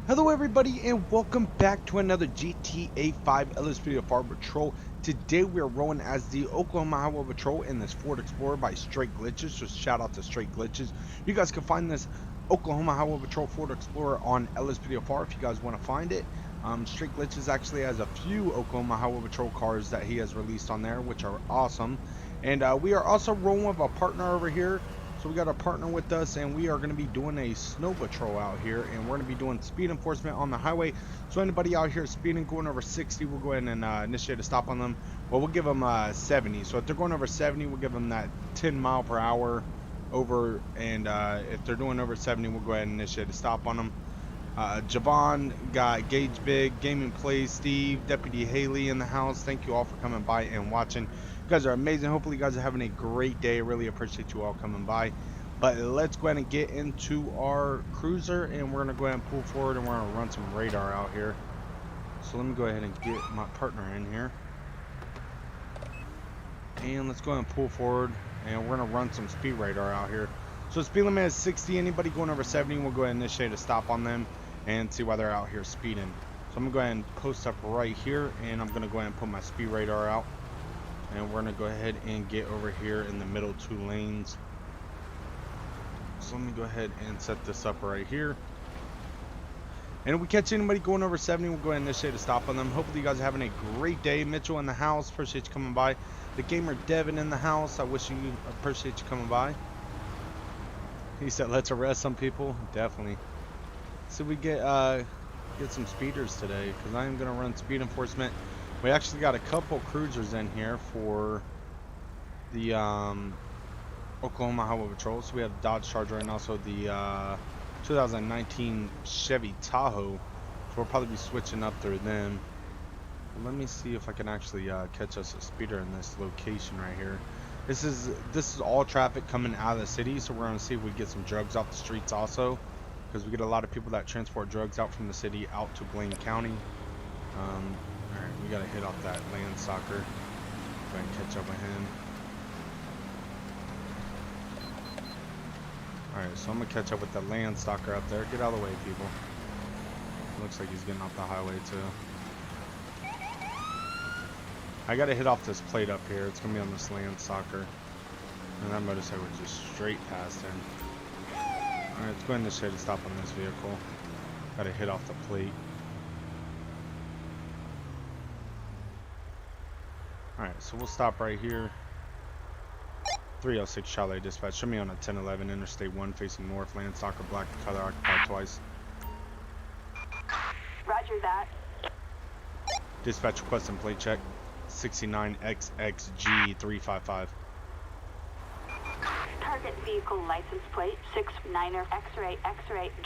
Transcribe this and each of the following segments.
Hello everybody and welcome back to another GTA 5 LSPDFR Patrol. Today we are rolling as the Oklahoma Highway Patrol in this Ford Explorer by Straight Glitches, so shout out to Straight Glitches. You guys can find this Oklahoma Highway Patrol Ford Explorer on LSPDFR if you guys want to find it. Straight Glitches actually has a few Oklahoma Highway Patrol cars that he has released on there, which are awesome. And we are also rolling with a partner over here. So we got a partner with us, and we are going to be doing a snow patrol out here, and we're going to be doing speed enforcement on the highway. So anybody out here speeding going over 60, we'll go ahead and initiate a stop on them. Well, we'll give them 70. So if they're going over 70, we'll give them that 10 mile per hour over, and if they're doing over 70, we'll go ahead and initiate a stop on them. Javon, got Gage Big, Gaming Plays, Steve, Deputy Haley in the house. Thank you all for coming by and watching. You guys are amazing. Hopefully you guys are having a great day. Really appreciate you all coming by. But let's go ahead and get into our cruiser, and we're going to go ahead and pull forward, and we're going to run some radar out here. So let me go ahead and get my partner in here. And let's go ahead and pull forward, and we're going to run some speed radar out here. So speed limit is 60. Anybody going over 70, we'll go ahead and initiate a stop on them and see why they're out here speeding. So I'm going to go ahead and post up right here, and I'm going to go ahead and put my speed radar out. And we're going to go ahead and get over here in the middle two lanes. So let me go ahead and set this up right here. And if we catch anybody going over 70, we'll go ahead and initiate a stop on them. Hopefully you guys are having a great day. Mitchell in the house, appreciate you coming by. The gamer Devin in the house, I appreciate you coming by. He said let's arrest some people. Definitely. So we get some speeders today, because I am going to run speed enforcement. We actually got a couple cruisers in here for the Oklahoma Highway Patrol. So we have Dodge Charger and also the 2019 Chevy Tahoe. So we'll probably be switching up through them. Let me see if I can actually catch us a speeder in this location right here. This is all traffic coming out of the city, so we're going to see if we get some drugs off the streets also, because we get a lot of people that transport drugs out from the city out to Blaine County. Alright, we got to hit off that land stalker. Go ahead and catch up with him. Alright, so I'm going to catch up with the land stalker up there. Get out of the way, people. Looks like he's getting off the highway too. I got to hit off this plate up here. It's going to be on this land stalker. And that motorcycle just straight past him. Alright, let's go ahead and initiate a stop on this vehicle. Got to hit off the plate. Alright, so we'll stop right here. 306 Charlie Dispatch. Show me on a 1011 Interstate 1 facing north. Land stalker black color occupied twice. Roger that. Dispatch requesting plate check. 69XXG355. Target vehicle license plate 69er X-ray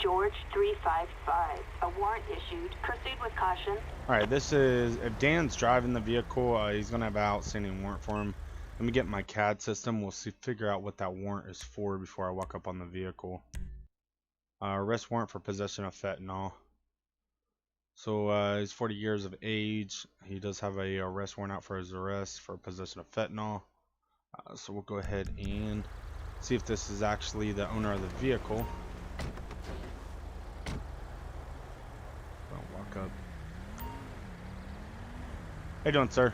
George 355. A warrant issued. Proceed with caution. Alright, this is, if Dan's driving the vehicle, he's going to have an outstanding warrant for him. Let me get my CAD system. We'll figure out what that warrant is for before I walk up on the vehicle. Arrest warrant for possession of fentanyl. So he's 40 years of age. He does have a arrest warrant out for his arrest for possession of fentanyl. So we'll go ahead and see if this is actually the owner of the vehicle. I'll walk up. How you doing, sir?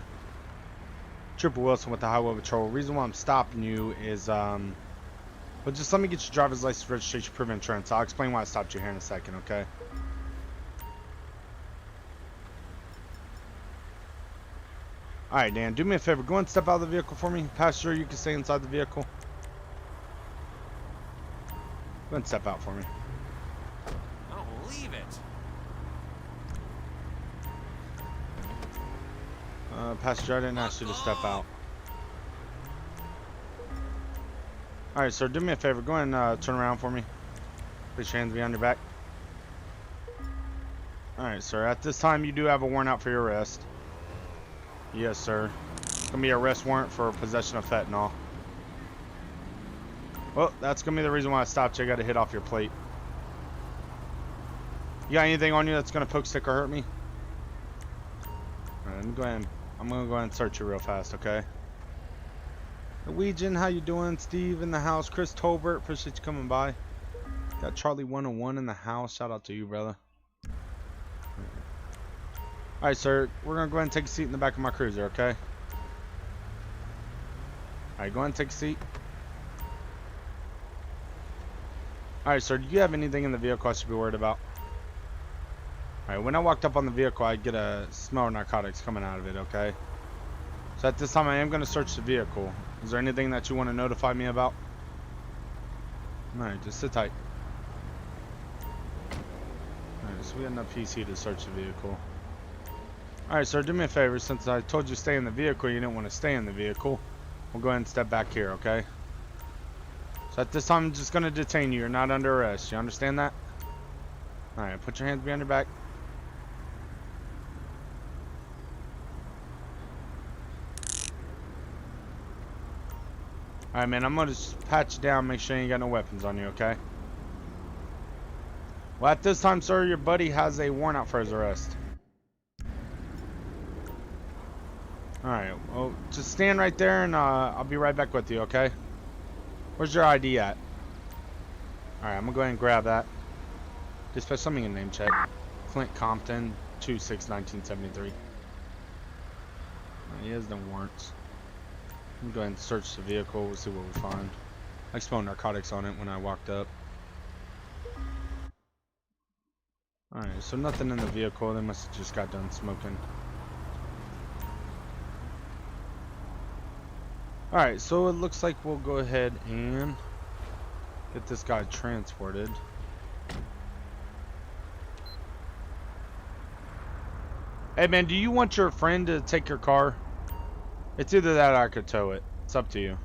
Trooper Wilson with the Highway Patrol. Reason why I'm stopping you is but just let me get your driver's license, registration, proof of insurance. I'll explain why I stopped you here in a second, okay? Alright, Dan, do me a favor. Go and step out of the vehicle for me. Passenger, you can stay inside the vehicle. Go and step out for me. I don't believe it. Passenger, I didn't ask you to step out. Alright, sir, do me a favor. Go ahead and turn around for me. Place your hands behind your back. Alright, sir. At this time, you do have a warrant out for your arrest. Yes, sir. It's going to be an arrest warrant for possession of fentanyl. Well, that's going to be the reason why I stopped you. I got to hit off your plate. You got anything on you that's going to poke, stick, or hurt me? Alright, let me go ahead and, I'm going to go ahead and search you real fast, okay? Norwegian, how you doing? Steve in the house. Chris Tolbert, appreciate you coming by. Got Charlie 101 in the house. Shout out to you, brother. Alright, sir. We're going to go ahead and take a seat in the back of my cruiser, okay? Alright, go ahead and take a seat. Alright, sir. Do you have anything in the vehicle I should be worried about? Alright, when I walked up on the vehicle, I get a smell of narcotics coming out of it, okay? So at this time, I am going to search the vehicle. Is there anything that you want to notify me about? Alright, just sit tight. Alright, so we got enough PC to search the vehicle. Alright, sir, do me a favor. Since I told you to stay in the vehicle, you didn't want to stay in the vehicle. We'll go ahead and step back here, okay? So at this time, I'm just going to detain you. You're not under arrest. You understand that? Alright, put your hands behind your back. Alright, man, I'm going to just pat you down, make sure you ain't got no weapons on you, okay? Well, at this time, sir, your buddy has a warrant out for his arrest. Alright, well, just stand right there and I'll be right back with you, okay? Where's your ID at? Alright, I'm going to go ahead and grab that. Dispatch, let me get a name check. Clint Compton, 2/6/1973. He has no warrants. I'm going to go ahead and search the vehicle. We'll see what we find. I smelled narcotics on it when I walked up. Alright, so nothing in the vehicle. They must have just got done smoking. Alright, so it looks like we'll go ahead and get this guy transported. Hey man, do you want your friend to take your car? It's either that or I could tow it. It's up to you.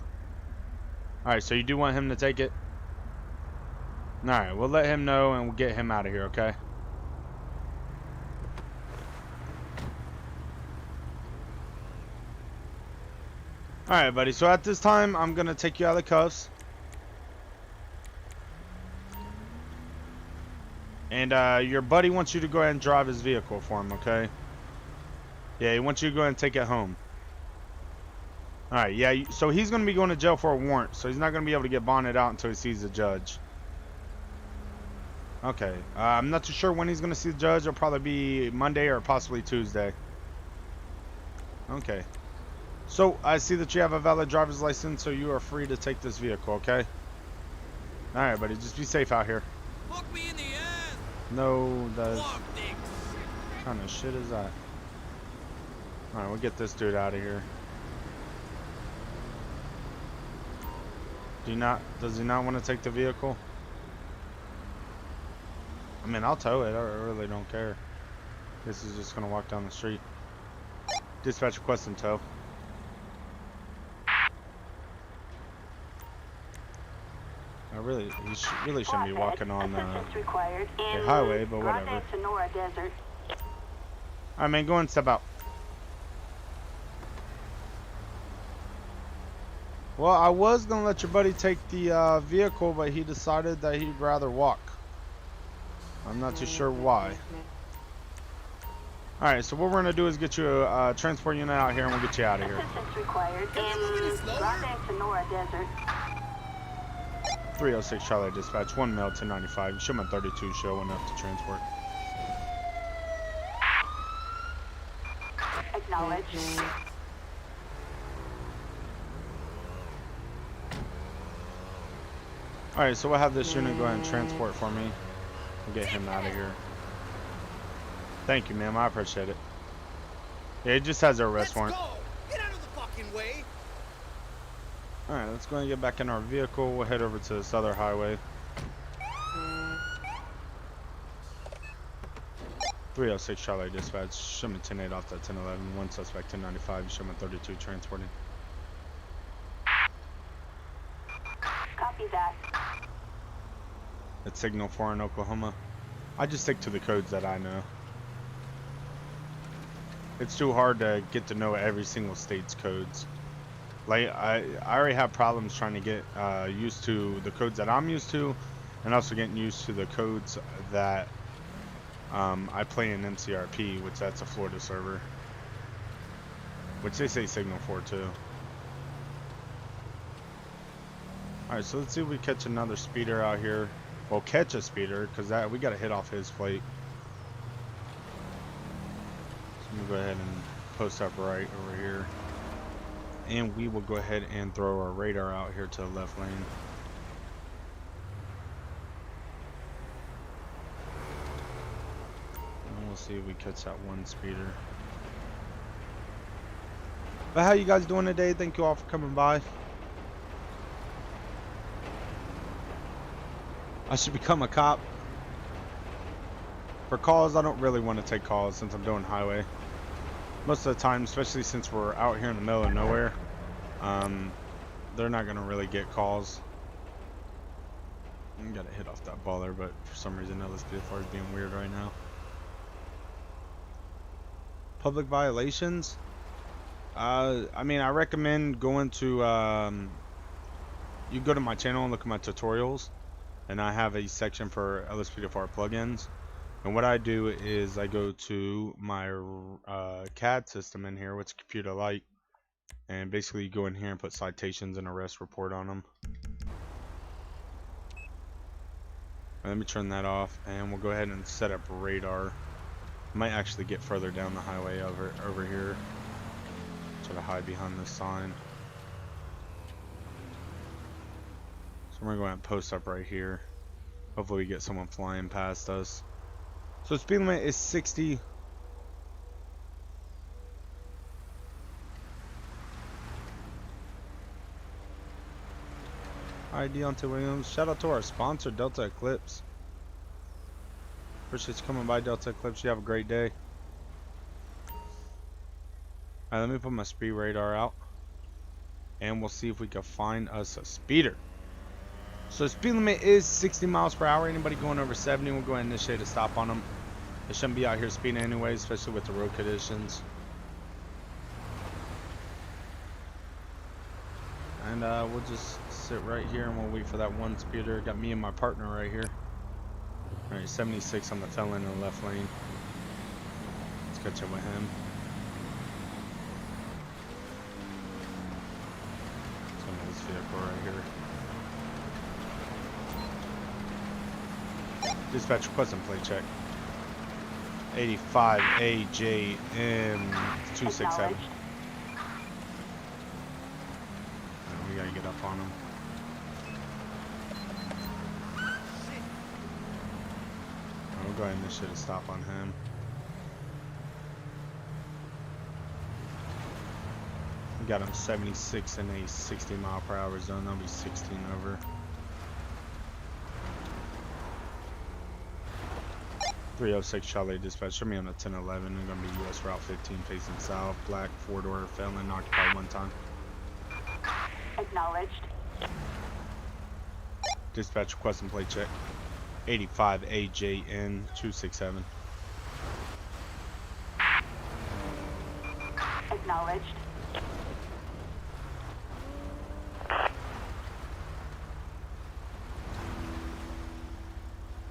Alright, so you do want him to take it? Alright, we'll let him know and we'll get him out of here, okay? Alright, buddy, so at this time, I'm going to take you out of the cuffs. And your buddy wants you to go ahead and drive his vehicle for him, okay? Yeah, he wants you to go ahead and take it home. Alright, yeah, so he's going to be going to jail for a warrant, so he's not going to be able to get bonded out until he sees the judge. Okay, I'm not too sure when he's going to see the judge. It'll probably be Monday or possibly Tuesday. Okay. So, I see that you have a valid driver's license, so you are free to take this vehicle, okay? Alright, buddy, just be safe out here. Look me in the ass. No, that Walk, dicks. kind of shit is that? Alright, we'll get this dude out of here. Does he not want to take the vehicle? I mean, I'll tow it. I really don't care. This is just going to walk down the street. Dispatch requesting tow. You really shouldn't be walking on the highway, but whatever. Alright, man, go and step out. Well, I was going to let your buddy take the vehicle, but he decided that he'd rather walk. I'm not too sure why. Alright, so what we're going to do is get you a transport unit out here and we'll get you out of here. Assistance required in Grande Sonora Desert. 306 Charlie Dispatch, 1 male, 1095. Show my 32 show enough to transport. Acknowledge. Alright, so we'll have this unit go ahead and transport for me. We'll get him out of here. Thank you, ma'am. I appreciate it. Yeah, it just has an arrest warrant. Get out of the fucking way. Alright, let's go and get back in our vehicle. We'll head over to this other highway. 306 Charlie Dispatch. Show me 10-8 off that 1011. 1 suspect 1095. Show me 32 transporting. Copy that. It's signal 4 in Oklahoma. I just stick to the codes that I know. It's too hard to get to know every single state's codes. Like, I already have problems trying to get used to the codes that I'm used to, and also getting used to the codes that I play in MCRP, which that's a Florida server. Which they say signal 4 too. Alright, so let's see if we catch another speeder out here. Well, catch a speeder, because we got to hit off his plate. I'm gonna go ahead and post up right over here. And we will go ahead and throw our radar out here to the left lane. And we'll see if we catch that one speeder. But how you guys doing today? Thank you all for coming by. I should become a cop. For calls, I don't really want to take calls since I'm doing highway. Most of the time, especially since we're out here in the middle of nowhere, they're not going to really get calls. I got to hit off that baller, but for some reason LSPDFR is being weird right now. Public violations? I mean, I recommend going to, you go to my channel and look at my tutorials, and I have a section for LSPDFR plugins. And what I do is I go to my CAD system in here, which is Computer Light, and basically you go in here and put citations and arrest report on them. Let me turn that off, and we'll go ahead and set up radar. Might actually get further down the highway over here. Try to hide behind this sign. So we're gonna go ahead and post up right here. Hopefully we get someone flying past us. So speed limit is 60. Hi Deontay Williams. Shout out to our sponsor, Delta Eclipse. Appreciate you coming by, Delta Eclipse. You have a great day. Alright, let me put my speed radar out. And we'll see if we can find us a speeder. So the speed limit is 60 miles per hour. Anybody going over 70, we'll go ahead and initiate a stop on them. They shouldn't be out here speeding anyway, especially with the road conditions. And we'll just sit right here and we'll wait for that one speeder. Got me and my partner right here. Alright, 76 on the felon in the left lane. Let's catch up with him. Some of this vehicle right here. Dispatch requesting plate check. 85 AJM 267. We gotta get up on him. We'll go ahead and initiate a stop on him. We got him 76 in a 60 mile per hour zone. That'll be 16 over. .306 Charlie dispatch. Show me on the 1011. I'm gonna be US Route 15 facing south. Black 4-door felon occupied one time. Acknowledged. Dispatch requesting plate check. 85 AJN 267. Acknowledged.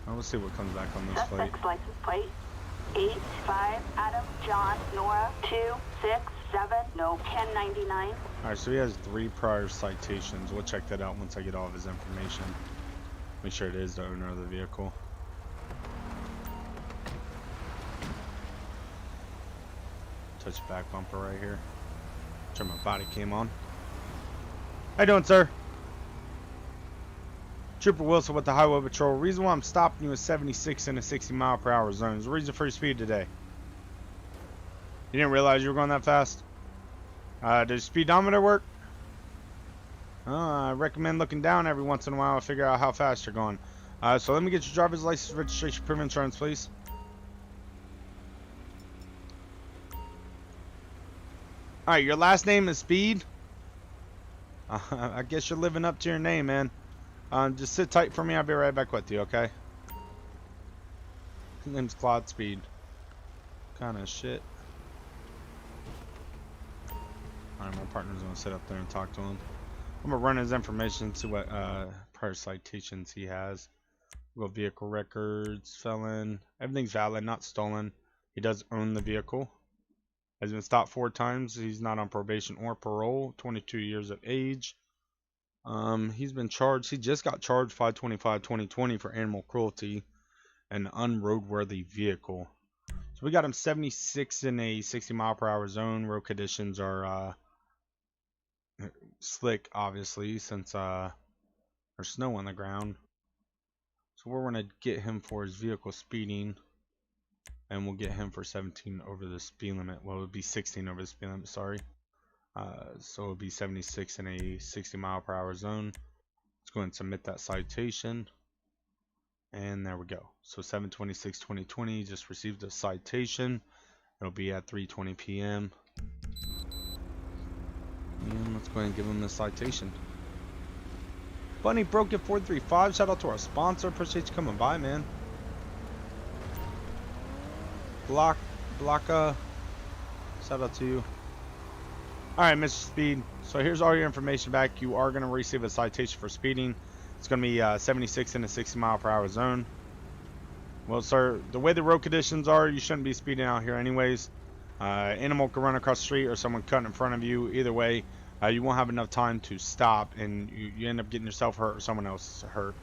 We'll see what comes back on this plate. Suspect's license plate 85 Adam John Nora 267 no 1099. Alright, so he has 3 prior citations. We'll check that out once I get all of his information. Make sure it is the owner of the vehicle. Touch back bumper right here. Turn my body cam on. How you doing, sir? Trooper Wilson with the Highway Patrol. Reason why I'm stopping you is 76 in a 60 mile per hour zone. There's a reason for your speed today. You didn't realize you were going that fast? Does your speedometer work? I recommend looking down every once in a while to figure out how fast you're going. So let me get your driver's license, registration, proof of insurance, please. Alright, your last name is Speed? I guess you're living up to your name, man. Just sit tight for me. I'll be right back with you, okay? His name's Claude Speed. Kind of shit. Alright, my partner's gonna sit up there and talk to him. I'm gonna run his information, see what prior citations he has. We'll go vehicle records, felon. Everything's valid, not stolen. He does own the vehicle. Has been stopped 4 times. He's not on probation or parole. 22 years of age. He's been charged. He just got charged 525/2020 for animal cruelty and unroadworthy vehicle. So we got him 76 in a 60-mile-per-hour zone. Road conditions are slick, obviously, since there's snow on the ground. So what we're going to get him for is vehicle speeding. And we'll get him for 17 over the speed limit. Well, it would be 16 over the speed limit, sorry. So it would be 76 in a 60-mile-per-hour zone. Let's go ahead and submit that citation. And there we go. So 7/26/2020 just received a citation. It'll be at 3:20 p.m. And let's go ahead and give him the citation. Bunny Broke It 435. Shout out to our sponsor. Appreciate you coming by, man. Blocka. Shout out to you. Alright, Mr. Speed. So here's all your information back. You are going to receive a citation for speeding. It's going to be 76 in a 60-mile-per-hour zone. Well, sir, the way the road conditions are, you shouldn't be speeding out here anyways. Animal can run across the street or someone cutting in front of you. Either way, you won't have enough time to stop, and you end up getting yourself hurt or someone else hurt.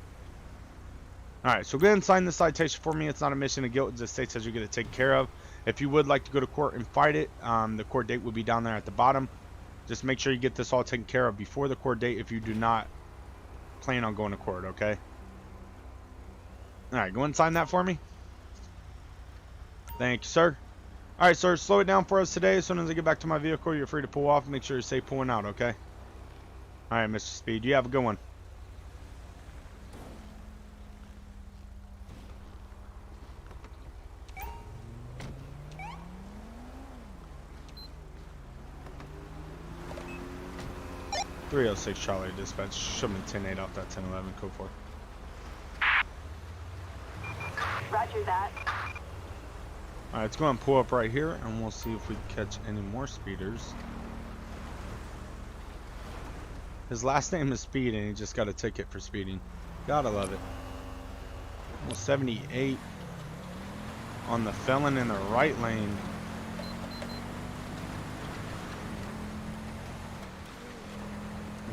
Alright, so go ahead and sign the citation for me. It's not a mission of guilt. It just states as you get it taken care of. If you would like to go to court and fight it, the court date will be down there at the bottom. Just make sure you get this all taken care of before the court date if you do not plan on going to court, okay? Alright, go ahead and sign that for me. Thank you, sir. Alright, sir, slow it down for us today. As soon as I get back to my vehicle, you're free to pull off. Make sure you're safe pulling out, okay? Alright, Mr. Speed, you have a good one. .306 Charlie dispatch. Show me 10-8 off that 1011 code 4. Roger that. Alright, let's go and pull up right here and we'll see if we can catch any more speeders. His last name is Speed and he just got a ticket for speeding. Gotta love it. Almost 78 on the felon in the right lane.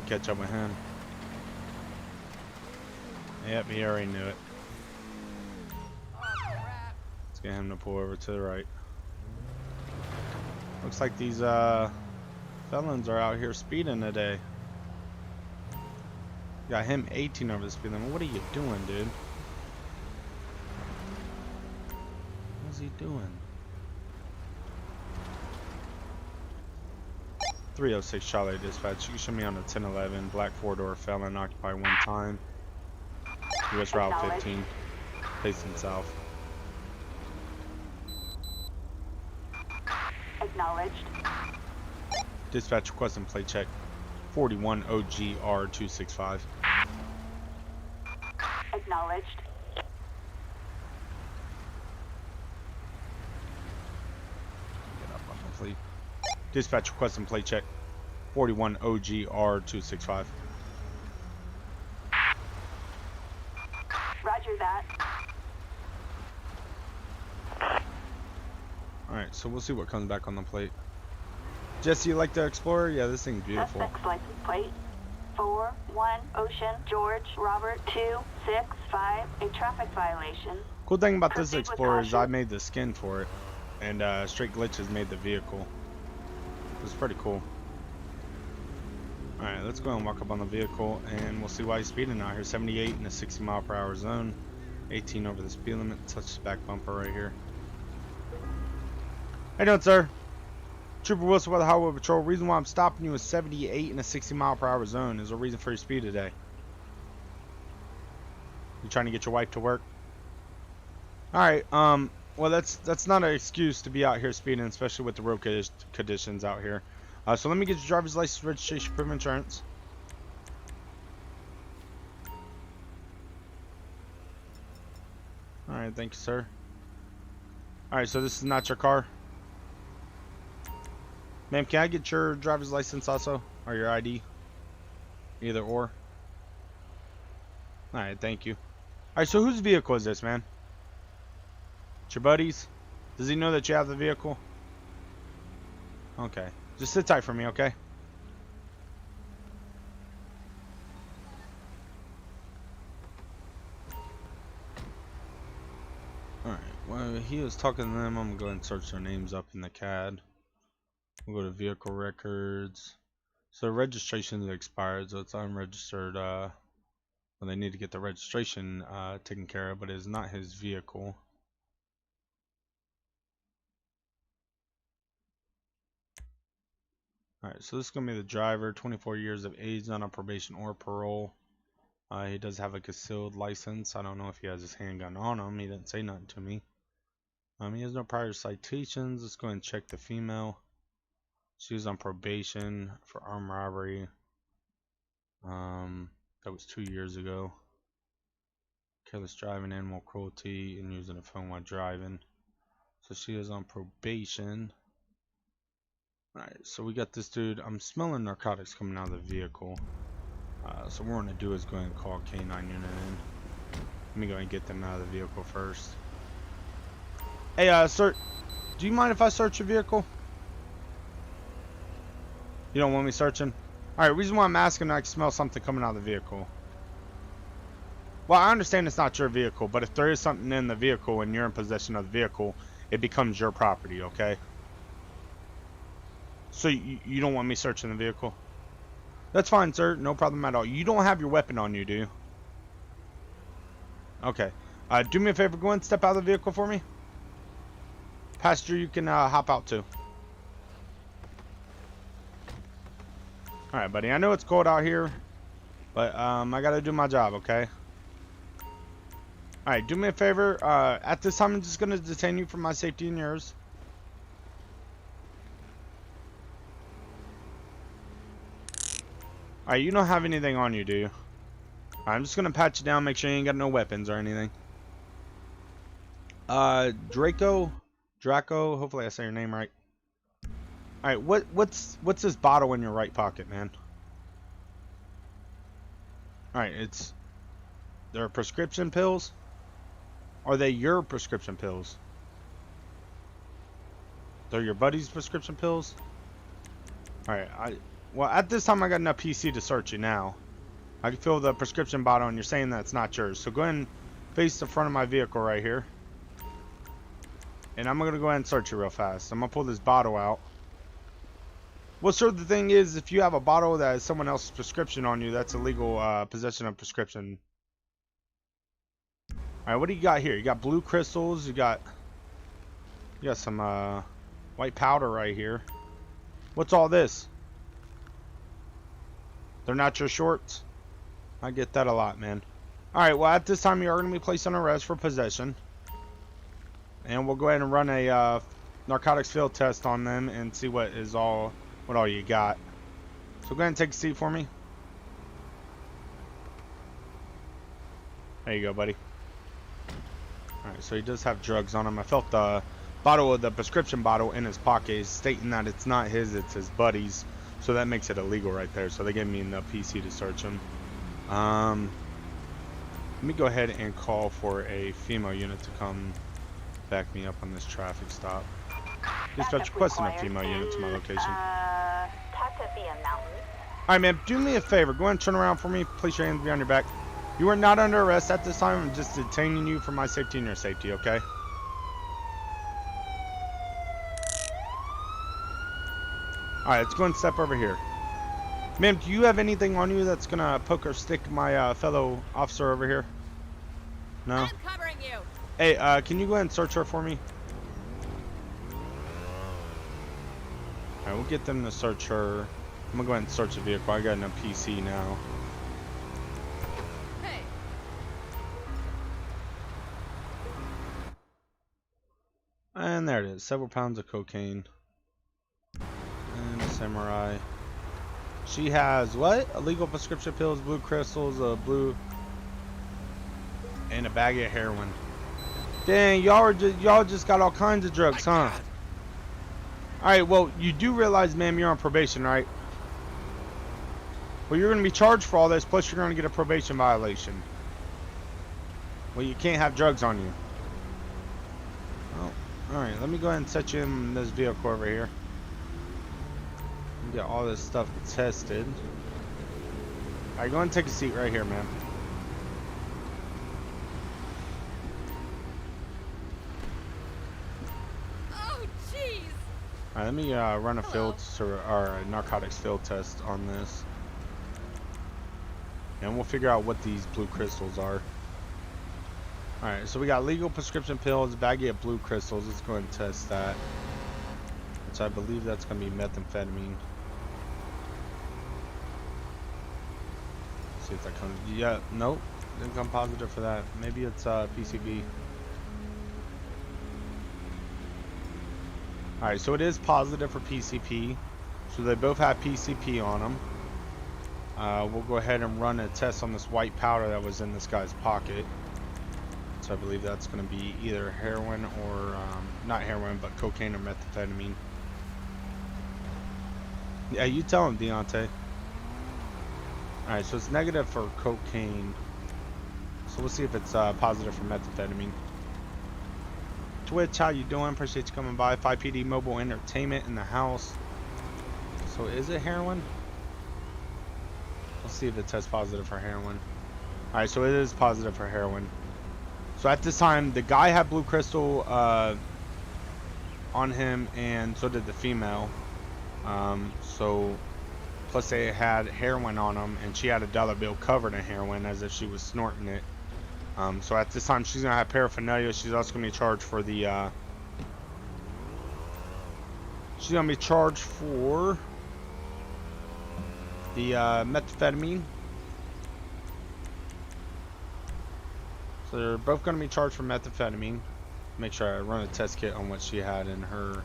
Catch up with him. Yep, he already knew it. Let's get him to pull over to the right. Looks like these felons are out here speeding today. Got him 18 over the speed limit. What are you doing, dude? What's he doing? 306 Charlie dispatch. You can show me on the 1011 black 4-door felon occupy one time. US Route 15 facing south. Acknowledged. Dispatch requesting plate check 41 OGR 265. Acknowledged. Get up on the fleet. Dispatch requesting plate check 41 OGR 265. Roger that. Alright, so we'll see what comes back on the plate. Jesse, you like the Explorer? Yeah, this thing's beautiful. Suspect's license plate 41 Ocean George Robert 265. A traffic violation. Cool thing about this Proceed with Explorer is I caution. made the skin for it. And Straight Glitches made the vehicle. It's pretty cool. Alright, let's go and walk up on the vehicle and we'll see why he's speeding out here. 78 in a 60-mile-per-hour zone. 18 over the speed limit. Touch the back bumper right here. How you doing, sir? Trooper Wilson with the Highway Patrol. Reason why I'm stopping you is 78 in a 60-mile-per-hour zone. Is there a reason for your speed today? You trying to get your wife to work? Alright, well, that's not an excuse to be out here speeding, especially with the road conditions out here. So let me get your driver's license, registration, proof of insurance. Alright, thank you, sir. Alright, so this is not your car? Ma'am, can I get your driver's license also? Or your ID? Either or. Alright, thank you. Alright, so whose vehicle is this, man? It's your buddy's? Does he know that you have the vehicle? Okay. Just sit tight for me, okay? Alright, well, he was talking to them. I'm gonna go ahead and search their names up in the CAD. We'll go to vehicle records. So registration is expired, so it's unregistered. Well, they need to get the registration taken care of, but it's not his vehicle. Alright, so this is going to be the driver, 24 years of age, not on probation or parole. He does have a concealed license. I don't know if he has his handgun on him. He didn't say nothing to me. He has no prior citations. Let's go ahead and check the female. She was on probation for armed robbery. That was 2 years ago. Careless driving, animal cruelty, and using a phone while driving. So she is on probation. Alright, so we got this dude. I'm smelling narcotics coming out of the vehicle. So what we're going to do is go ahead and call K9 unit in. Let me go ahead and get them out of the vehicle first. Hey, sir, do you mind if I search your vehicle? You don't want me searching? Alright, reason why I'm asking, I can smell something coming out of the vehicle. Well, I understand it's not your vehicle, but if there is something in the vehicle and you're in possession of the vehicle, it becomes your property, okay? So you don't want me searching the vehicle? That's fine, sir. No problem at all. You don't have your weapon on you, do you? Okay. Do me a favor. Go ahead and step out of the vehicle for me. Passenger, you can hop out too. Alright, buddy. I know it's cold out here, but I gotta do my job, okay? Alright, do me a favor. At this time, I'm just gonna detain you for my safety and yours. Alright, you don't have anything on you, do you? I'm just gonna pat you down, make sure you ain't got no weapons or anything. Draco, hopefully I say your name right. Alright, what's this bottle in your right pocket, man? Alright, they're prescription pills? Are they your prescription pills? They're your buddy's prescription pills? Alright, well, at this time I got enough PC to search you now. I can feel the prescription bottle and you're saying that's not yours. So go ahead and face the front of my vehicle right here. And I'm going to go ahead and search you real fast. I'm going to pull this bottle out. Well, sir, the thing is, if you have a bottle that has someone else's prescription on you, that's illegal possession of prescription. Alright, what do you got here? You got blue crystals. You got some white powder right here. What's all this? They're not your shorts? I get that a lot, man. Alright, well, at this time, you are going to be placed on arrest for possession. And we'll go ahead and run a narcotics field test on them and see what all you got. So go ahead and take a seat for me. There you go, buddy. Alright, so he does have drugs on him. I felt the prescription bottle in his pocket, stating that it's not his, it's his buddy's. So that makes it illegal right there. So they gave me enough PC to search him. Let me go ahead and call for a female unit to come back me up on this traffic stop. Dispatch requesting a female unit to my location. Alright, man, do me a favor. Go ahead and turn around for me. Place your hands behind your back. You are not under arrest at this time. I'm just detaining you for my safety and your safety, okay? Alright, let's go and step over here. Ma'am, do you have anything on you that's gonna poke or stick my fellow officer over here? No? I'm covering you. Hey, can you go ahead and search her for me? Alright, we'll get them to search her. I'm gonna go ahead and search the vehicle. I got enough PC now. Hey. And there it is. Several pounds of cocaine. And a samurai. She has what? Illegal prescription pills, blue crystals, and a bag of heroin. Dang, y'all just got all kinds of drugs, huh? Alright, well, you do realize, ma'am, you're on probation, right? Well, you're going to be charged for all this, plus you're going to get a probation violation. Well, you can't have drugs on you. Oh, alright, let me go ahead and set you in this vehicle over here. Get all this stuff tested. Alright, go ahead and take a seat right here, man. Alright, let me run a or a narcotics field test on this. And we'll figure out what these blue crystals are. Alright, so we got legal prescription pills, baggie of blue crystals. Let's go ahead and test that. Which I believe that's going to be methamphetamine. See if that comes. Yeah, nope. Didn't come positive for that. Maybe it's PCB. Alright, so it is positive for PCP. So they both have PCP on them. We'll go ahead and run a test on this white powder that was in this guy's pocket. So I believe that's going to be either heroin or, not heroin, but cocaine or methamphetamine. Yeah, you tell him, Deontay. Alright, so it's negative for cocaine. So we'll see if it's positive for methamphetamine. Twitch, how you doing? Appreciate you coming by. 5PD Mobile Entertainment in the house. So is it heroin? Let's see if it tests positive for heroin. Alright, so it is positive for heroin. So at this time, the guy had blue crystal on him, and so did the female. So plus they had heroin on them, and she had a dollar bill covered in heroin as if she was snorting it. So at this time, she's gonna have paraphernalia. She's also gonna be charged for the. She's gonna be charged for the methamphetamine. So they're both gonna be charged for methamphetamine. Make sure I run a test kit on what she had in her.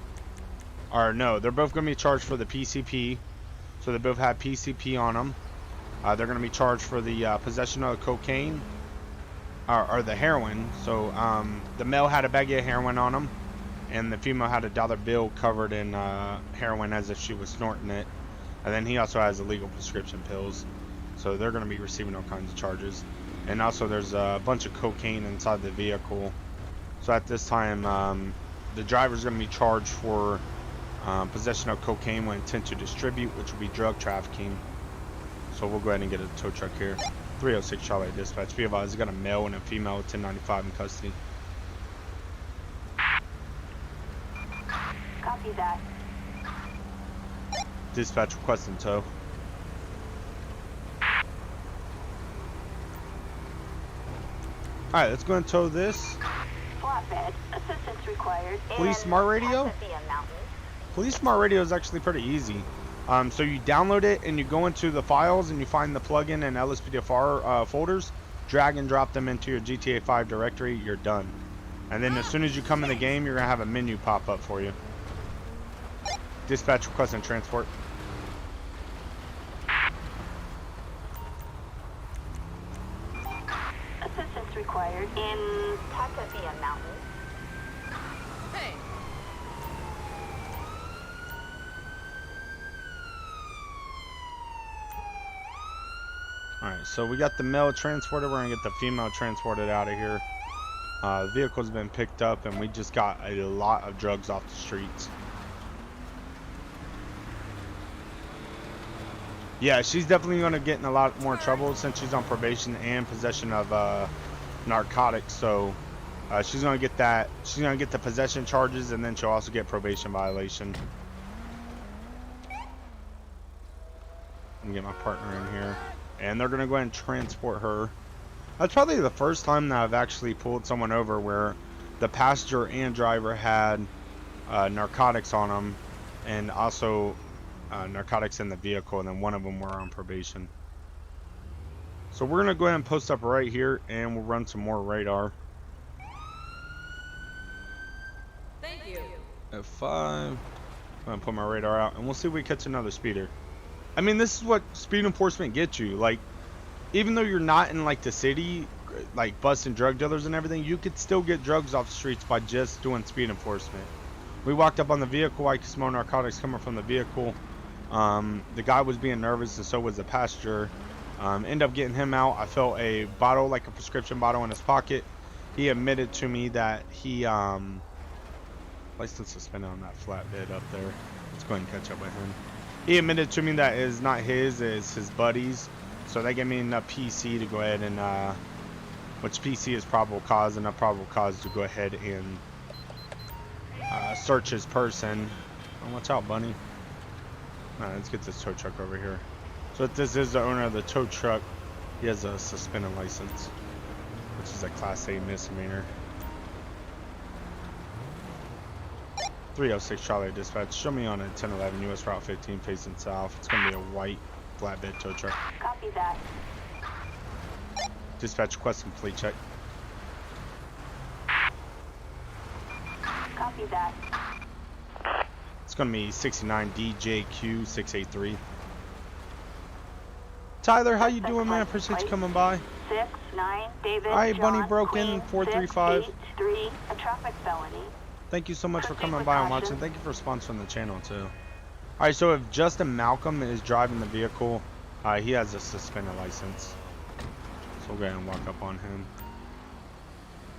Or no, they're both gonna be charged for the PCP. So they both have PCP on them. They're gonna be charged for the possession of cocaine. Or the heroin. So the male had a baggie of heroin on him, and the female had a dollar bill covered in heroin as if she was snorting it. And then he also has illegal prescription pills, so they're going to be receiving all kinds of charges. And also there's a bunch of cocaine inside the vehicle. So at this time, the driver's going to be charged for possession of cocaine with intent to distribute, which will be drug trafficking. So we'll go ahead and get a tow truck here. 306 Charlie Dispatch. Be advised, he's got a male and a female with 1095 in custody. Copy that. Dispatch requesting tow. Alright, let's go and tow this. Flatbed. Assistance required. Police Smart Radio? Police Smart Radio is actually pretty easy. So you download it and you go into the files and you find the plugin and LSPDFR folders, drag and drop them into your GTA 5 directory, you're done. And then as soon as you come in the game, you're going to have a menu pop up for you. Dispatch requesting transport. Assistance required in Takavia Mountain. Hey, Alright, so we got the male transported. We're going to get the female transported out of here. The vehicle's been picked up and we just got a lot of drugs off the streets. Yeah, she's definitely going to get in a lot more trouble since she's on probation and possession of narcotics. So she's going to get that. She's going to get the possession charges, and then she'll also get probation violation. Let me get my partner in here. And they're going to go ahead and transport her. That's probably the first time that I've actually pulled someone over where the passenger and driver had narcotics on them, and also narcotics in the vehicle, and then one of them were on probation. So we're going to go ahead and post up right here, and we'll run some more radar. thank you. F5. I'm going to put my radar out, and we'll see if we catch another speeder. I mean, this is what speed enforcement gets you. Like, even though you're not in, like, the city, like, busting drug dealers and everything, you could still get drugs off the streets by just doing speed enforcement. We walked up on the vehicle. I could smell narcotics coming from the vehicle. The guy was being nervous, and so was the passenger. Ended up getting him out. I felt a bottle, like a prescription bottle, in his pocket. He admitted to me that he, license suspended on that flatbed up there. Let's go ahead and catch up with him. He admitted to me that it is not his, it's his buddy's. So they gave me enough PC to go ahead and, which PC is probable cause, enough probable cause to go ahead and search his person. Oh, watch out, bunny. Alright, let's get this tow truck over here. So if this is the owner of the tow truck, he has a suspended license, which is a Class A misdemeanor. 306 Charlie dispatch. Show me on a 1011 US Route 15 facing south. It's going to be a white flatbed tow truck. Copy that. Dispatch request complete check. Copy that. It's going to be 69 DJQ 683. Tyler, how you doing, man? Appreciate you coming by. 6-9 David. All right, Bunny John, broken Queen, 435. 683, a traffic felony. Thank you so much for Proceed coming with by and caution. watching. Thank you for sponsoring the channel too. Alright, so if Justin Malcolm is driving the vehicle, he has a suspended license. So we'll go ahead and walk up on him.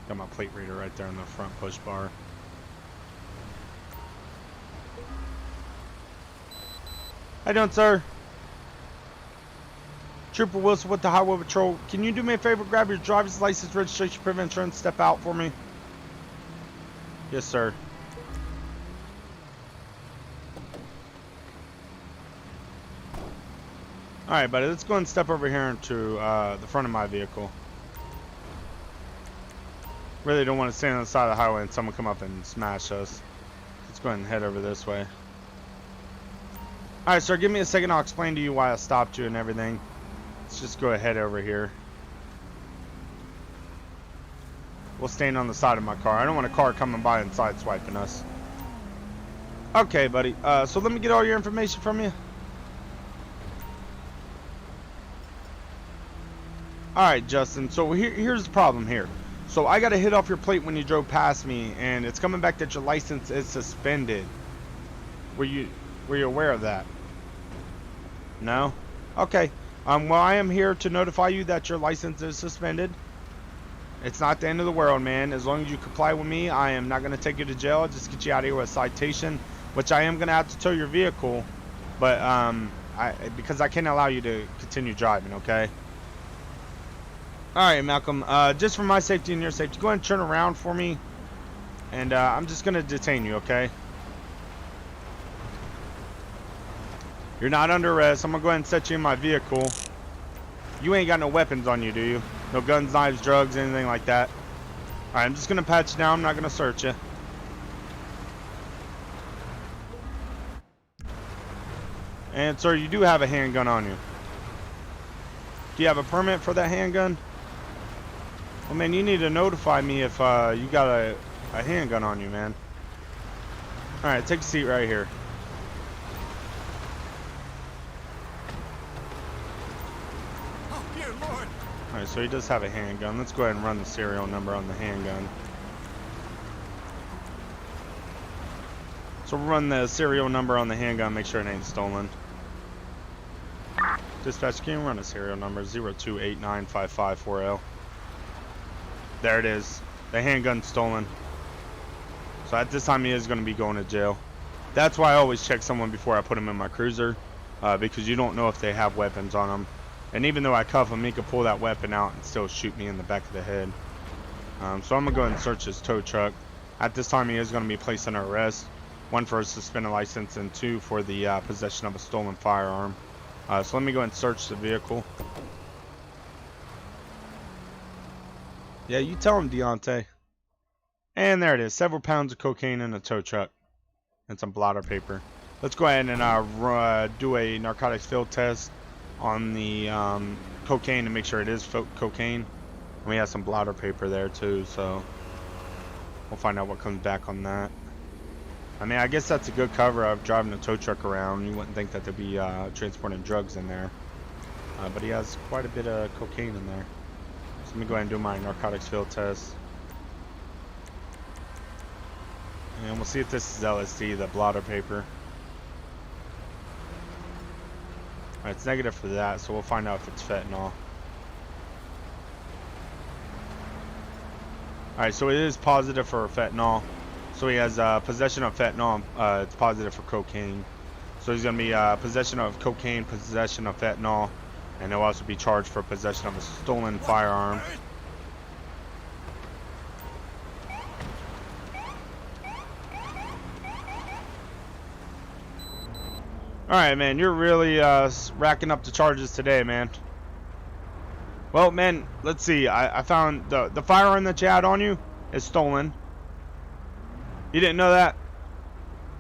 Got my plate reader right there in the front push bar. How you doing, sir? Trooper Wilson with the Highway Patrol. Can you do me a favor? Grab your driver's license, registration, proof of insurance, step out for me. Yes, sir. Alright, buddy, let's go and step over here into the front of my vehicle. Really don't want to stand on the side of the highway and someone come up and smash us. Let's go ahead and head over this way. Alright, sir, give me a second. I'll explain to you why I stopped you and everything. Let's just go ahead over here. We'll stand on the side of my car. I don't want a car coming by and sideswiping us. Okay, buddy. So let me get all your information from you. Alright, Justin. So here's the problem here. So I got a hit off your plate when you drove past me, and it's coming back that your license is suspended. Were you aware of that? No? Okay. Well, I am here to notify you that your license is suspended. It's not the end of the world, man. As long as you comply with me, I am not going to take you to jail. I'll just get you out of here with a citation, which I am going to have to tow your vehicle, but because I can't allow you to continue driving, okay? Alright, Malcolm, just for my safety and your safety, go ahead and turn around for me, and I'm just going to detain you, okay? You're not under arrest. I'm going to go ahead and set you in my vehicle. You ain't got no weapons on you, do you? No guns, knives, drugs, anything like that? Alright, I'm just going to pat you down. I'm not going to search you. And, sir, you do have a handgun on you. Do you have a permit for that handgun? Well, man, you need to notify me if you got a handgun on you, man. Alright, take a seat right here. Alright, so he does have a handgun. Let's go ahead and run the serial number on the handgun. So we'll run the serial number on the handgun, make sure it ain't stolen. Dispatch, can you run a serial number? 02895540. There it is. The handgun's stolen. So at this time he is going to be going to jail. That's why I always check someone before I put them in my cruiser. Because you don't know if they have weapons on them. And even though I cuff him, he could pull that weapon out and still shoot me in the back of the head. So I'm going to go ahead and search his tow truck. At this time, he is going to be placed under arrest. 1 for a suspended license and 2 for the possession of a stolen firearm. So let me go ahead and search the vehicle. Yeah, you tell him, Deontay. And there it is. Several pounds of cocaine in a tow truck. And some blotter paper. Let's go ahead and do a narcotics field test on the cocaine to make sure it is cocaine. And we have some blotter paper there too, so we'll find out what comes back on that. I mean, I guess that's a good cover of driving a tow truck around. You wouldn't think that there'd be transporting drugs in there, but he has quite a bit of cocaine in there. So let me go ahead and do my narcotics field test, and we'll see if this is LSD, the blotter paper. Alright, it's negative for that, so we'll find out if it's fentanyl. Alright, so it is positive for fentanyl. So he has possession of fentanyl. It's positive for cocaine. So he's going to be possession of cocaine, possession of fentanyl, and he'll also be charged for possession of a stolen firearm. Alright, man, you're really racking up the charges today, man. Well, man, let's see. I found the firearm that you had on you is stolen. You didn't know that?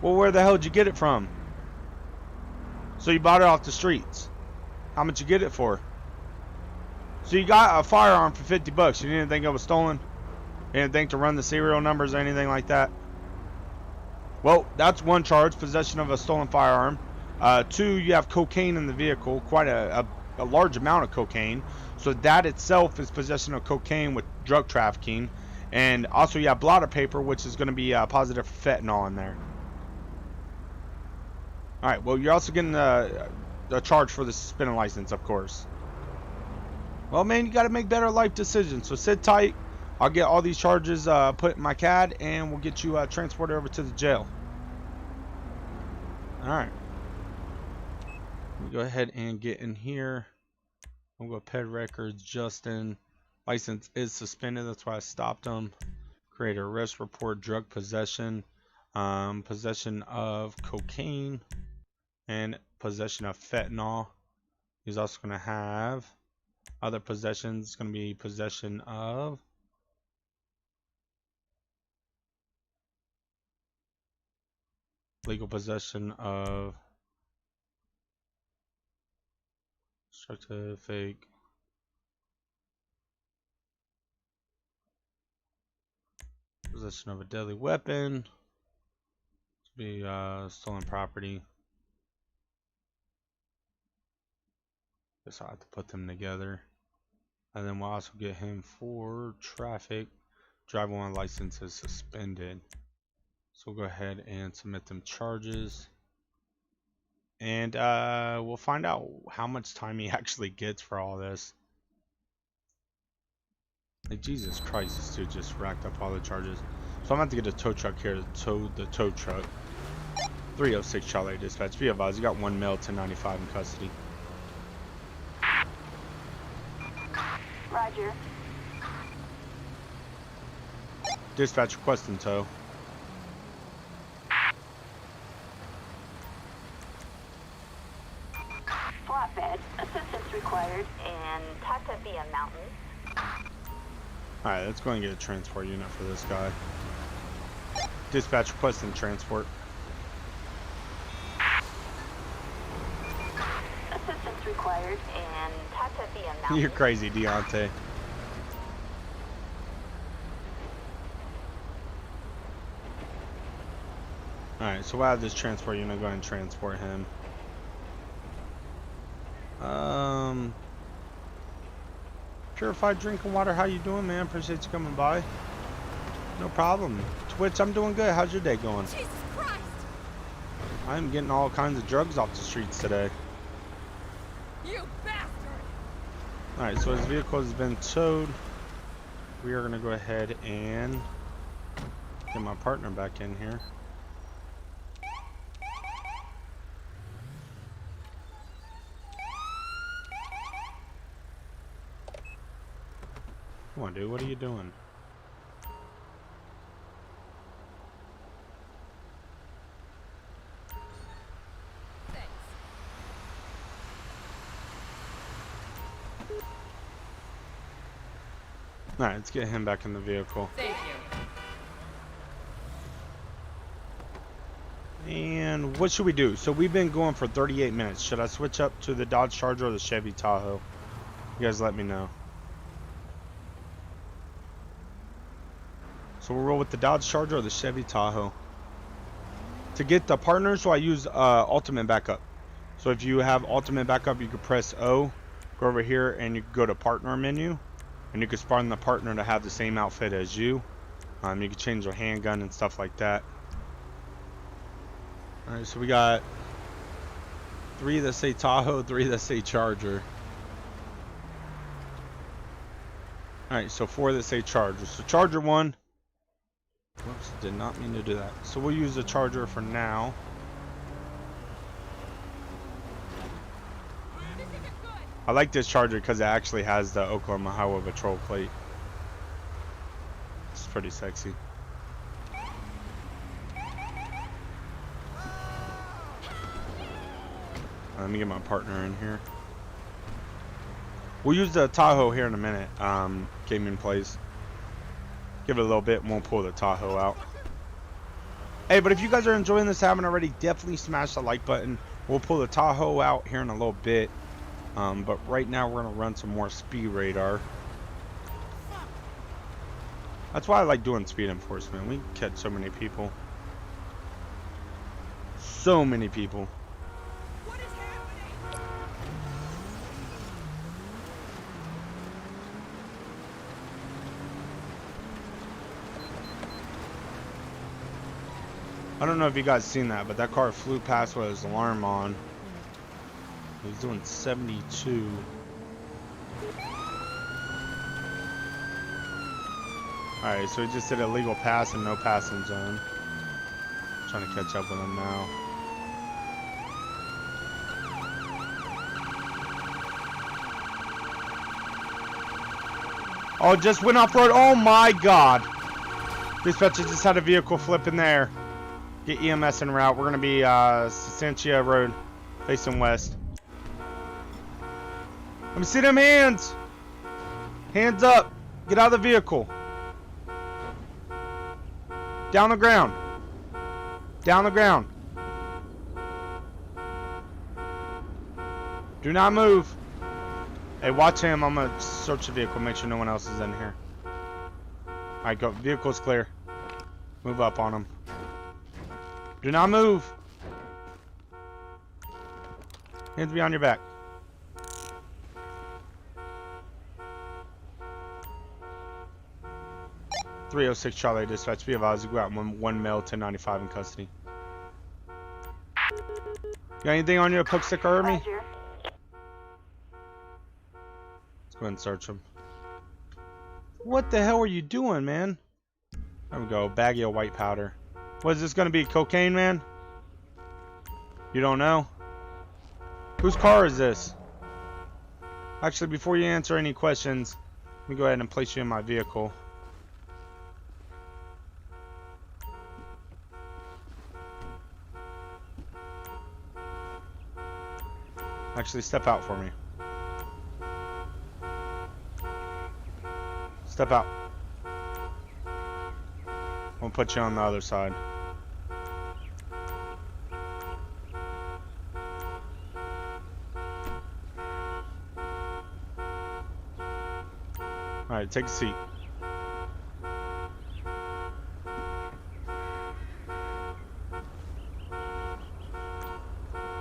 Well, where the hell did you get it from? So you bought it off the streets. How much you get it for? So you got a firearm for 50 bucks. You didn't think it was stolen? You didn't think to run the serial numbers or anything like that? Well, that's one charge, possession of a stolen firearm. 2, you have cocaine in the vehicle, quite a large amount of cocaine. So that itself is possession of cocaine with drug trafficking. And also you have blotter paper, which is going to be positive for fentanyl in there. Alright, well, you're also getting a charge for the suspended license, of course. Well, man, you got to make better life decisions. So sit tight. I'll get all these charges put in my CAD, and we'll get you transported over to the jail. Alright. Go ahead and get in here. We'll go ped records. Justin. License is suspended. That's why I stopped him. Create a arrest report. Drug possession. Possession of cocaine. And possession of fentanyl. He's also going to have other possessions. It's going to be possession of legal possession of destructive fake possession of a deadly weapon. To be stolen property. Guess I'll have to put them together. And then we'll also get him for traffic. Driver one license is suspended. So we'll go ahead and submit them charges. And we'll find out how much time he actually gets for all this. Like, Jesus Christ, this dude just racked up all the charges. So I'm going to have to get a tow truck here to tow the tow truck. 306 Charlie Dispatch. Be advised, you got 1 male 1095 in custody. Roger. Dispatch requesting tow. Flatbed. Assistance required. And Tata via mountain. Alright, let's go and get a transport unit for this guy. Dispatch requesting transport. Assistance required. And Tata via mountain. You're crazy, Deontay. Alright, so we'll have this transport unit go ahead and transport him. Purified drinking water, how you doing, man? Appreciate you coming by. No problem. Twitch, I'm doing good. How's your day going? Jesus Christ! I'm getting all kinds of drugs off the streets today. You bastard! Alright, so his vehicle has been towed. We are going to go ahead and get my partner back in here. Come on, dude. What are you doing? Thanks. Alright, let's get him back in the vehicle. Thank you. And what should we do? So we've been going for 38 minutes. Should I switch up to the Dodge Charger or the Chevy Tahoe? You guys let me know. So we'll roll with the Dodge Charger or the Chevy Tahoe. To get the partner, so I use ultimate backup. So if you have ultimate backup, you can press O, go over here, and you can go to partner menu, and you can spawn the partner to have the same outfit as you. You can change your handgun and stuff like that. Alright, so we got 3 that say Tahoe, 3 that say Charger. Alright, so 4 that say Charger. So Charger 1. Whoops, did not mean to do that. So we'll use the Charger for now. I like this Charger because it actually has the Oklahoma Highway Patrol plate. It's pretty sexy. Let me get my partner in here. We'll use the Tahoe here in a minute. Gaming plays. Give it a little bit and we'll pull the Tahoe out. Hey, but if you guys are enjoying this, haven't already, definitely smash the like button. We'll pull the Tahoe out here in a little bit. But right now we're going to run some more speed radar. That's why I like doing speed enforcement. We catch so many people. So many people. What is happening? I don't know if you guys seen that, but that car flew past with his alarm on. He was doing 72. Alright, so he just did a legal pass and no passing zone. Trying to catch up with him now. Oh, just went off road. Oh my god. Dispatcher just had a vehicle flip in there. Get EMS en route. We're going to be Sasantia Road, facing west. Let me see them hands. Hands up. Get out of the vehicle. Down the ground. Down the ground. Do not move. Hey, watch him. I'm going to search the vehicle. Make sure no one else is in here. Alright, go. Vehicle's clear. Move up on him. Do not move. Hands behind your back. .306 Charlie dispatch. Be advised, you got one male 1095 in custody. Got anything on your poke stick or me? Let's go ahead and search him. What the hell are you doing, man? There we go. Baggie of white powder. What is this going to be? Cocaine, man? You don't know? Whose car is this? Actually, before you answer any questions, let me go ahead and place you in my vehicle. Actually, step out for me. Step out. We'll put you on the other side. Alright, take a seat.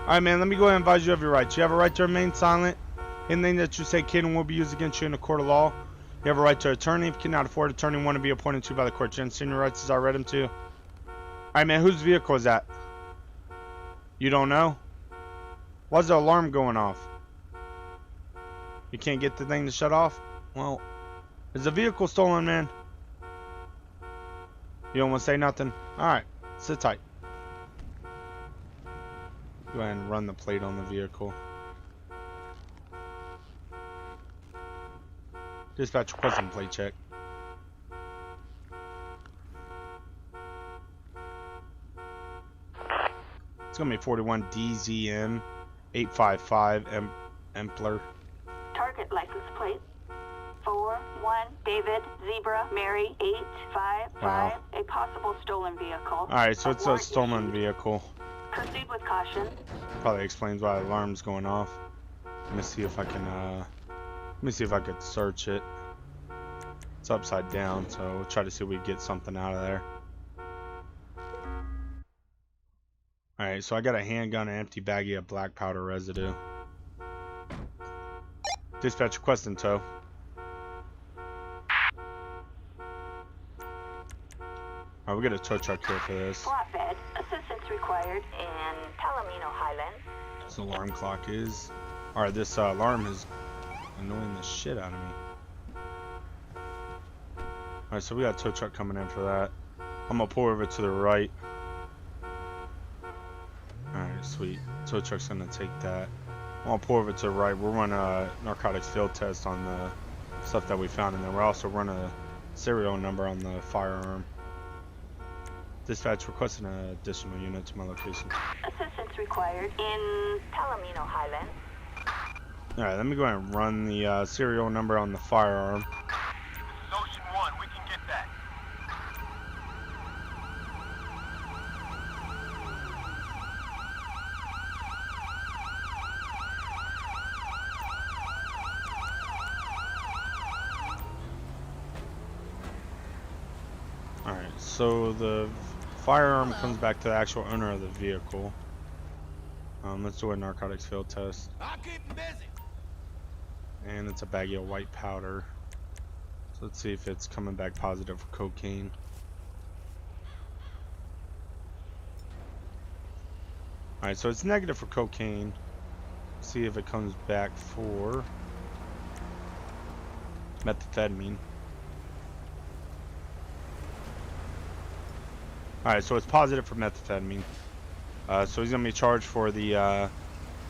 Alright, man, let me go ahead and advise you of your rights. You have a right to remain silent. Anything that you say can and will be used against you in a court of law. You have a right to attorney. If you cannot afford an attorney, want to be appointed to by the court. You understand your rights as I read them to you? Alright, man, whose vehicle is that? You don't know? Why's the alarm going off? You can't get the thing to shut off? Well, is the vehicle stolen, man? You don't want to say nothing? Alright, sit tight. Go ahead and run the plate on the vehicle. Dispatch requesting plate check. It's gonna be 41 DZM 855 Empler. Target license plate 41 David Zebra Mary 855. Wow. A possible stolen vehicle. Alright, so it's a stolen vehicle. Proceed with caution. Probably explains why the alarm's going off. Let me see if I can let me see if I could search it. It's upside down, so we'll try to see if we can get something out of there. Alright, so I got a handgun, an empty baggie of black powder residue. Dispatch requesting tow. Alright, we got a tow truck here for this. Flatbed. Assistance required in Palomino Highlands. This alarm clock is. Alright, this alarm is annoying the shit out of me. Alright, so we got a tow truck coming in for that. I'm gonna pull over to the right. Alright, sweet. Tow truck's gonna take that. I'm gonna pull over to the right. We'll run a narcotics field test on the stuff that we found in there. We'll also run a serial number on the firearm. Dispatch requesting an additional unit to my location. Assistance required in Palomino Highlands. Alright, let me go ahead and run the serial number on the firearm. This is Ocean 1. We can get that. Alright, so the firearm comes back to the actual owner of the vehicle. Let's do a narcotics field test. I'll keep him busy. And it's a baggie of white powder. So let's see if it's coming back positive for cocaine. Alright, so it's negative for cocaine. See if it comes back for methamphetamine. Alright, so it's positive for methamphetamine. So he's going to be charged for the,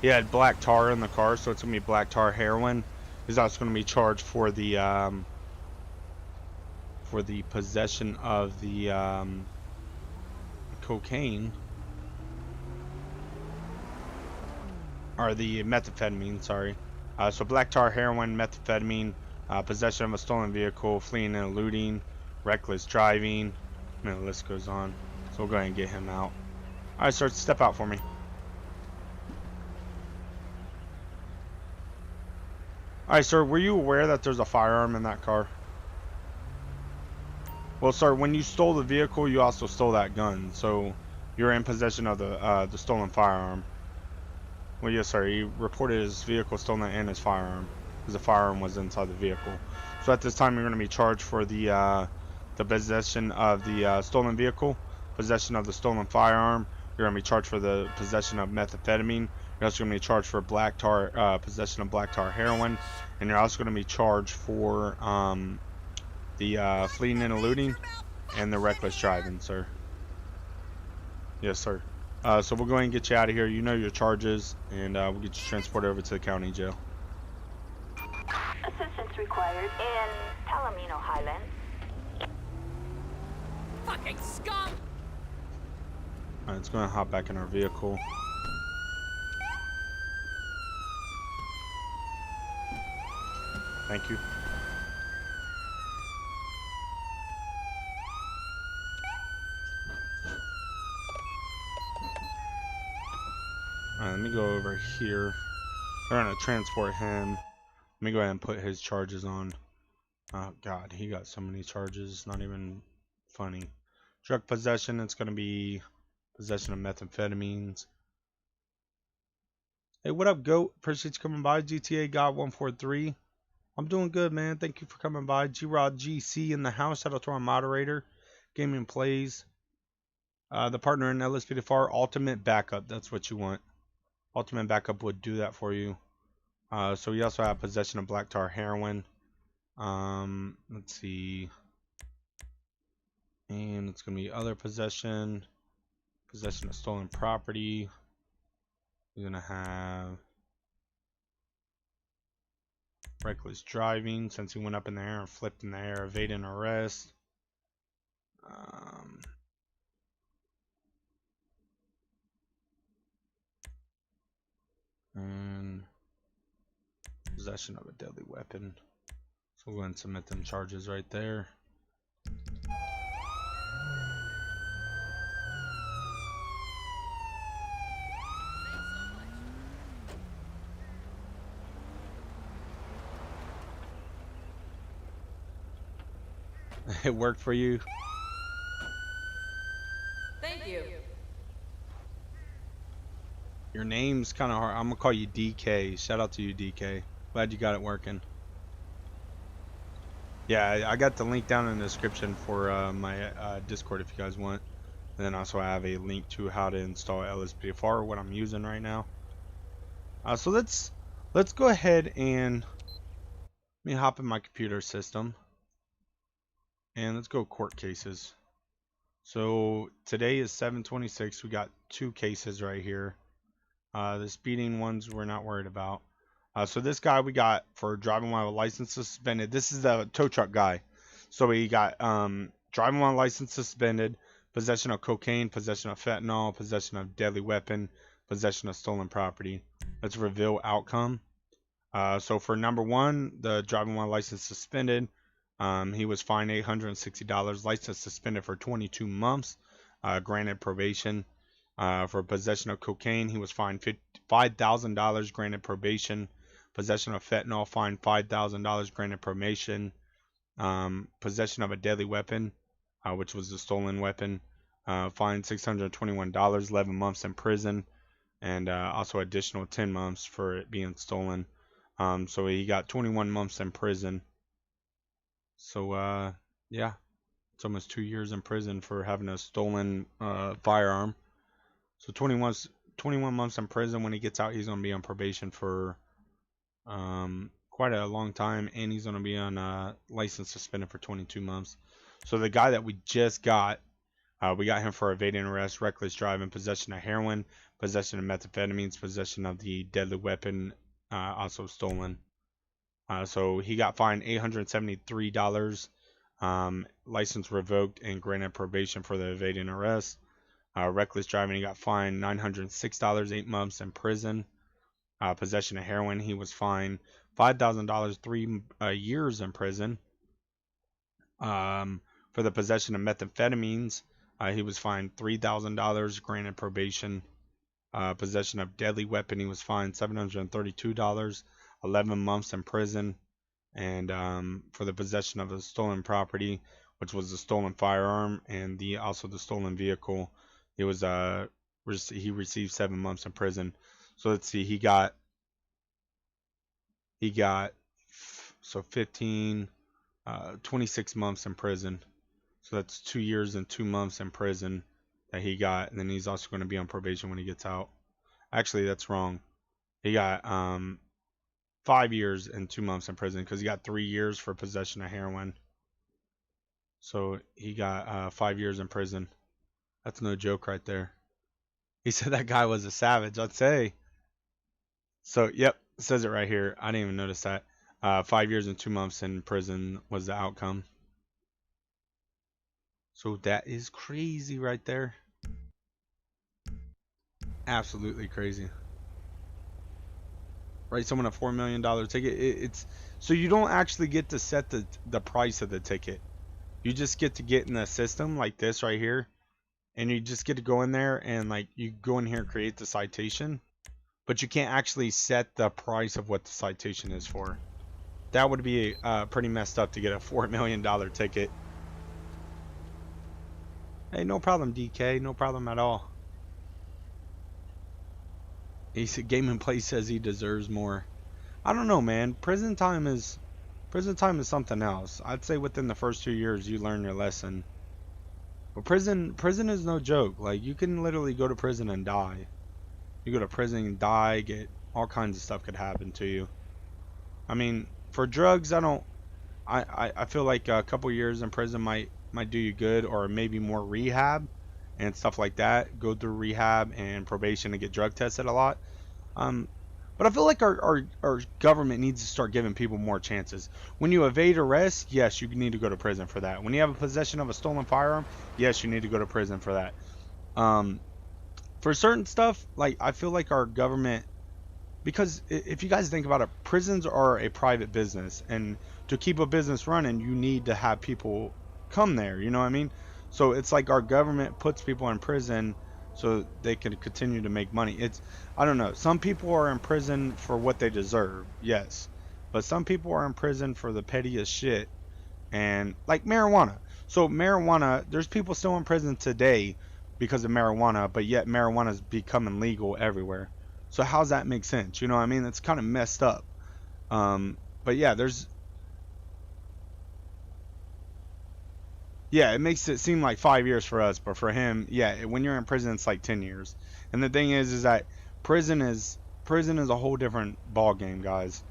he had black tar in the car, so it's going to be black tar heroin. He's also going to be charged for the possession of the, cocaine. Or the methamphetamine, sorry. So black tar heroin, methamphetamine, possession of a stolen vehicle, fleeing and eluding, reckless driving. And the list goes on. So we'll go ahead and get him out. Alright, sir, step out for me. Alright, sir, were you aware that there's a firearm in that car? Well, sir, when you stole the vehicle, you also stole that gun. So you're in possession of the stolen firearm. Well, yes, sir, he reported his vehicle stolen and his firearm, because the firearm was inside the vehicle. So at this time, you're going to be charged for the possession of the stolen vehicle, possession of the stolen firearm. You're going to be charged for the possession of methamphetamine. You're also going to be charged for black tar, possession of black tar heroin, and you're also going to be charged for the fleeing and eluding and the reckless driving, sir. Yes, sir. So we'll go ahead and get you out of here. You know your charges, and we'll get you transported over to the county jail. Assistance required in Palomino Highlands. Fucking scum! Alright, it's going to hop back in our vehicle. Thank you. Alright, let me go over here. We're going to transport him. Let me go ahead and put his charges on. Oh, God, he got so many charges. Not even funny. Drug possession, it's going to be possession of methamphetamines. Hey, what up, GOAT? Appreciate you coming by. GTA God 143. I'm doing good, man. Thank you for coming by. G-Rod GC in the house. Shout out to our moderator. Gaming Plays. The partner in LSPDFR. Ultimate Backup. That's what you want. Ultimate Backup would do that for you. So we also have possession of black tar heroin. Let's see. And it's going to be other possession. Possession of stolen property. We're going to have reckless driving, since he went up in the air and flipped in the air, evading arrest. And possession of a deadly weapon. So we'll go ahead and submit them charges right there. It worked for you? Thank you. Your name's kind of hard. I'm gonna call you DK. Shout out to you, DK. Glad you got it working. Yeah, I got the link down in the description for my Discord if you guys want. And then also I have a link to how to install LSPDFR, what I'm using right now. So let's go ahead and let me hop in my computer system. And let's go court cases. So today is 7/26. We got 2 cases right here. The speeding ones we're not worried about. So this guy we got for driving while license suspended. This is the tow truck guy. So we got driving while license suspended, possession of cocaine, possession of fentanyl, possession of deadly weapon, possession of stolen property. Let's reveal outcome. So for number 1, the driving while license suspended. He was fined $860, license suspended for 22 months, granted probation. For possession of cocaine, he was fined $5,000, granted probation. Possession of fentanyl, fined $5,000, granted probation. Possession of a deadly weapon, which was a stolen weapon, fined $621, 11 months in prison, and also additional 10 months for it being stolen. So he got 21 months in prison. So yeah, it's almost 2 years in prison for having a stolen firearm. So 21 months in prison. When he gets out, he's going to be on probation for quite a long time, and he's going to be on license suspended for 22 months. So the guy that we just got, we got him for evading arrest, reckless driving, possession of heroin, possession of methamphetamines, possession of the deadly weapon, also stolen. So he got fined $873, license revoked, and granted probation for the evading arrest. Reckless driving, he got fined $906, 8 months in prison. Possession of heroin, he was fined $5,000, 3 years in prison. For the possession of methamphetamines, he was fined $3,000, granted probation. Possession of deadly weapon, he was fined $732, 11 months in prison. And for the possession of a stolen property, which was a stolen firearm and also the stolen vehicle, he received 7 months in prison. So let's see, he got so 15, 26 months in prison. So that's 2 years and 2 months in prison that he got, and then he's also going to be on probation when he gets out. Actually, that's wrong. He got 5 years and 2 months in prison because he got 3 years for possession of heroin. So he got 5 years in prison. That's no joke right there. He said that guy was a savage, I'd say. So, yep, it says it right here. I didn't even notice that. 5 years and 2 months in prison was the outcome. So that is crazy right there. Absolutely crazy. Write someone a $4 million ticket. It's so you don't actually get to set the price of the ticket. You just get to get in the system like this right here, and you just get to go in there and like you go in here and create the citation, but you can't actually set the price of what the citation is for. That would be pretty messed up to get a $4 million ticket. Hey, no problem, DK. No problem at all. He said Game and Play says he deserves more. I don't know, man. Prison time is something else. I'd say within the first 2 years you learn your lesson. But prison is no joke. Like, you can literally go to prison and die. You go to prison and die, get all kinds of stuff could happen to you. I mean, for drugs, I feel like a couple years in prison might do you good, or maybe more rehab and stuff like that. Go through rehab and probation and get drug tested a lot. But I feel like our government needs to start giving people more chances. When you evade arrest, yes, you need to go to prison for that. When you have a possession of a stolen firearm, yes, you need to go to prison for that. For certain stuff, like, I feel like our government, because if you guys think about it, prisons are a private business, and to keep a business running, you need to have people come there, you know what I mean? So it's like our government puts people in prison so they can continue to make money. I don't know, some people are in prison for what they deserve, yes, but some people are in prison for the pettiest shit. And like marijuana, so marijuana, there's people still in prison today because of marijuana, but yet marijuana is becoming legal everywhere. So how's that make sense? You know what I mean? It's kind of messed up. But yeah, it makes it seem like 5 years for us, but for him, yeah, when you're in prison, it's like 10 years. And the thing is that prison is a whole different ball game, guys.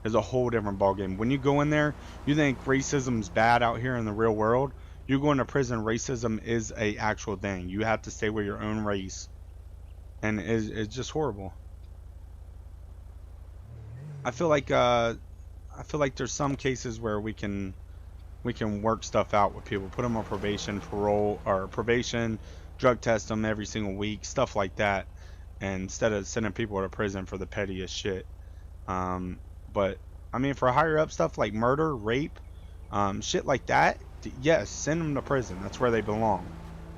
It's a whole different ball game. When you go in there, you think racism's bad out here in the real world. You go into prison, racism is a actual thing. You have to stay with your own race, and it's just horrible. I feel like there's some cases where we can we can work stuff out with people, put them on probation, parole, or probation, drug test them every single week, stuff like that, and instead of sending people to prison for the pettiest shit. But I mean, for higher up stuff like murder, rape, shit like that, yes, send them to prison. That's where they belong,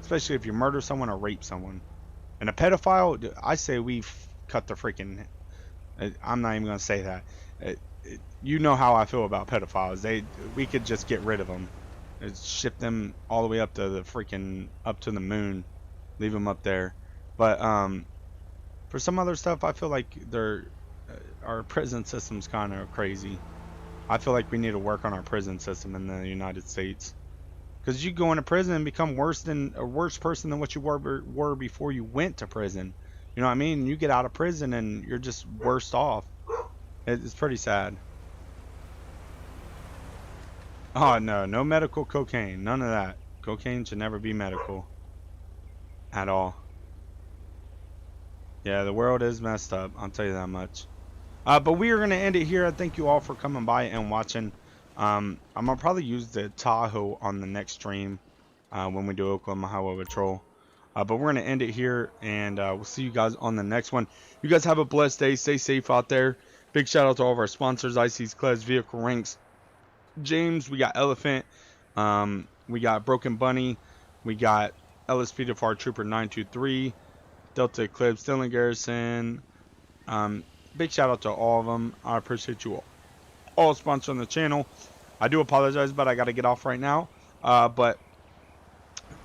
especially if you murder someone or rape someone. And a pedophile, I say we've cut the freaking. I'm not even gonna say that. You know how I feel about pedophiles. We could just get rid of them, ship them all the way up to the freaking up to the moon, leave them up there. But for some other stuff, I feel like our prison system's kind of crazy. I feel like we need to work on our prison system in the United States. Because you go into prison and become a worse person than what you were before you went to prison. You know what I mean? You get out of prison and you're just worse off. It's pretty sad. Oh no, no medical cocaine. None of that. Cocaine should never be medical. At all. Yeah, the world is messed up. I'll tell you that much. But we are going to end it here. I thank you all for coming by and watching. I'm going to probably use the Tahoe on the next stream when we do Oklahoma Highway Patrol. But we're going to end it here, and we'll see you guys on the next one. You guys have a blessed day. Stay safe out there. Big shout out to all of our sponsors, IC's Class Vehicle Ranks, James, we got Elephant, we got Broken Bunny, we got LSPDFR Trooper 923, Delta Eclipse, Dylan Garrison. Big shout out to all of them. I appreciate you all sponsoring the channel. I do apologize, but I got to get off right now. But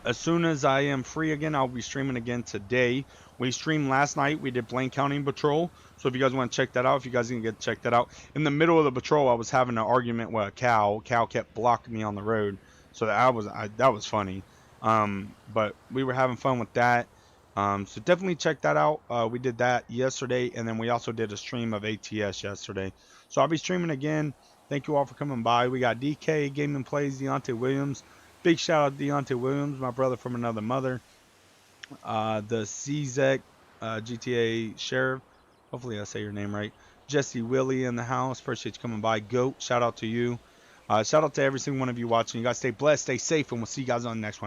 as soon as I am free again, I'll be streaming again today. We streamed last night. We did Blaine County Patrol. So if you guys want to check that out, if you guys can get check that out. In the middle of the patrol, I was having an argument with a cow. Cow kept blocking me on the road. So that was funny. But we were having fun with that. So definitely check that out. We did that yesterday, and then we also did a stream of ATS yesterday. So I'll be streaming again. Thank you all for coming by. We got DK Gaming Plays, Deontay Williams. Big shout out to Deontay Williams, my brother from another mother. The CZEC GTA Sheriff. Hopefully I say your name right. Jesse Willie in the house. Appreciate you coming by. Goat, shout out to you. Shout out to every single one of you watching. You guys stay blessed, stay safe, and we'll see you guys on the next one.